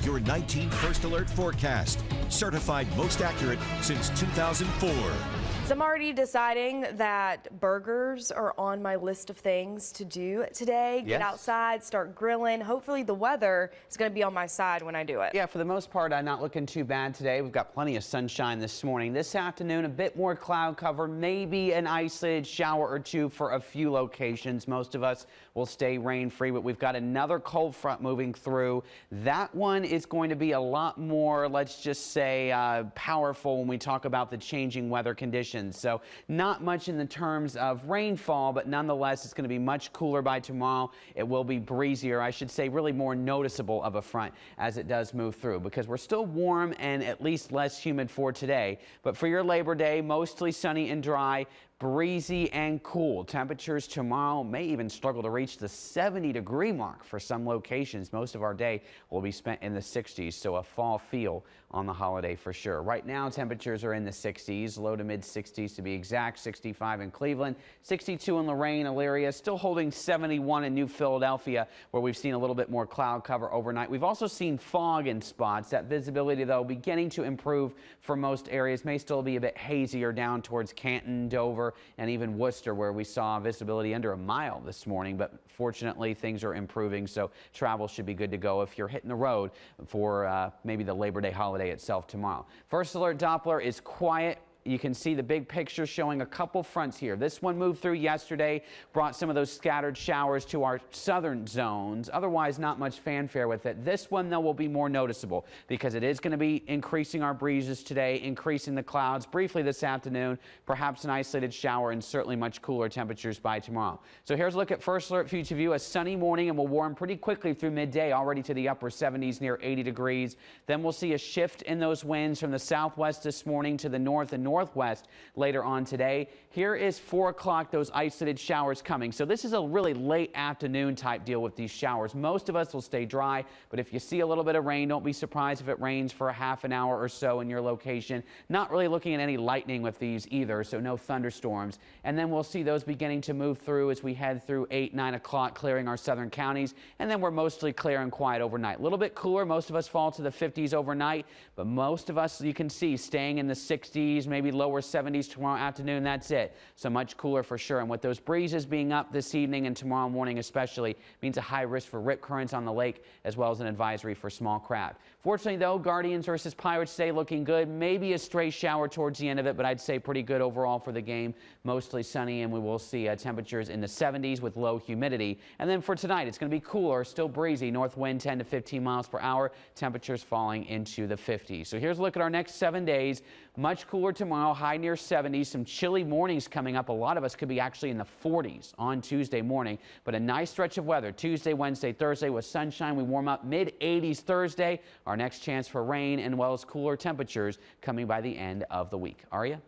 your 19 First Alert forecast. Certified most accurate since 2004. So I'm already deciding that burgers are on my list of things to do today. Get outside, start grilling. Hopefully the weather is going to be on my side when I do it. Yeah, for the most part, not looking too bad today. We've got plenty of sunshine this morning. This afternoon, a bit more cloud cover, maybe an isolated shower or two for a few locations. Most of us will stay rain-free, but we've got another cold front moving through. That one is going to be a lot more, let's just say, powerful when we talk about the changing weather conditions. So not much in the terms of rainfall, but nonetheless, it's going to be much cooler by tomorrow. It will be breezier, I should say, really more noticeable of a front as it does move through, because we're still warm and at least less humid for today. But for your Labor Day, mostly sunny and dry, breezy and cool. Temperatures tomorrow may even struggle to reach the 70-degree mark for some locations. Most of our day will be spent in the 60s, so a fall feel on the holiday for sure. Right now, temperatures are in the 60s, low to mid 60s to be exact. 65 in Cleveland, 62 in Lorain, Elyria, still holding 71 in New Philadelphia, where we've seen a little bit more cloud cover overnight. We've also seen fog in spots. That visibility, though, beginning to improve for most areas. May still be a bit hazier down towards Canton, Dover, and even Worcester, where we saw visibility under a mile this morning. But fortunately, things are improving, so travel should be good to go if you're hitting the road for maybe the Labor Day holiday itself tomorrow. First Alert Doppler is quiet. You can see the big picture showing a couple fronts here. This one moved through yesterday, brought some of those scattered showers to our southern zones. Otherwise, not much fanfare with it. This one, though, will be more noticeable because it is going to be increasing our breezes today, increasing the clouds briefly this afternoon, perhaps an isolated shower, and certainly much cooler temperatures by tomorrow. So here's a look at First Alert Future View. A sunny morning and will warm pretty quickly through midday, already to the upper 70s near 80 degrees. Then we'll see a shift in those winds from the southwest this morning to the north and northwest later on today. Here is 4 o'clock, those isolated showers coming. So this is a really late afternoon type deal with these showers. Most of us will stay dry, but if you see a little bit of rain, don't be surprised if it rains for a half an hour or so in your location. Not really looking at any lightning with these either, so no thunderstorms. And then we'll see those beginning to move through as we head through 8, 9 o'clock, clearing our southern counties. And then we're mostly clear and quiet overnight. A little bit cooler. Most of us fall to the 50s overnight, but most of us, you can see, staying in the 60s, maybe lower 70s tomorrow afternoon. That's it. So much cooler for sure. And with those breezes being up this evening and tomorrow morning especially, means a high risk for rip currents on the lake, as well as an advisory for small craft. Fortunately, though, Guardians versus Pirates today looking good. Maybe a stray shower towards the end of it, but I'd say pretty good overall for the game. Mostly sunny, and we will see temperatures in the 70s with low humidity. And then for tonight, it's going to be cooler, still breezy. North wind 10 to 15 miles per hour. Temperatures falling into the 50s. So here's a look at our next 7 days. Much cooler tomorrow, high near 70s. Some chilly mornings coming up. A lot of us could be actually in the 40s on Tuesday morning, but a nice stretch of weather Tuesday, Wednesday, Thursday with sunshine. We warm up mid 80s Thursday. Our next chance for rain and well as cooler temperatures coming by the end of the week. Aria?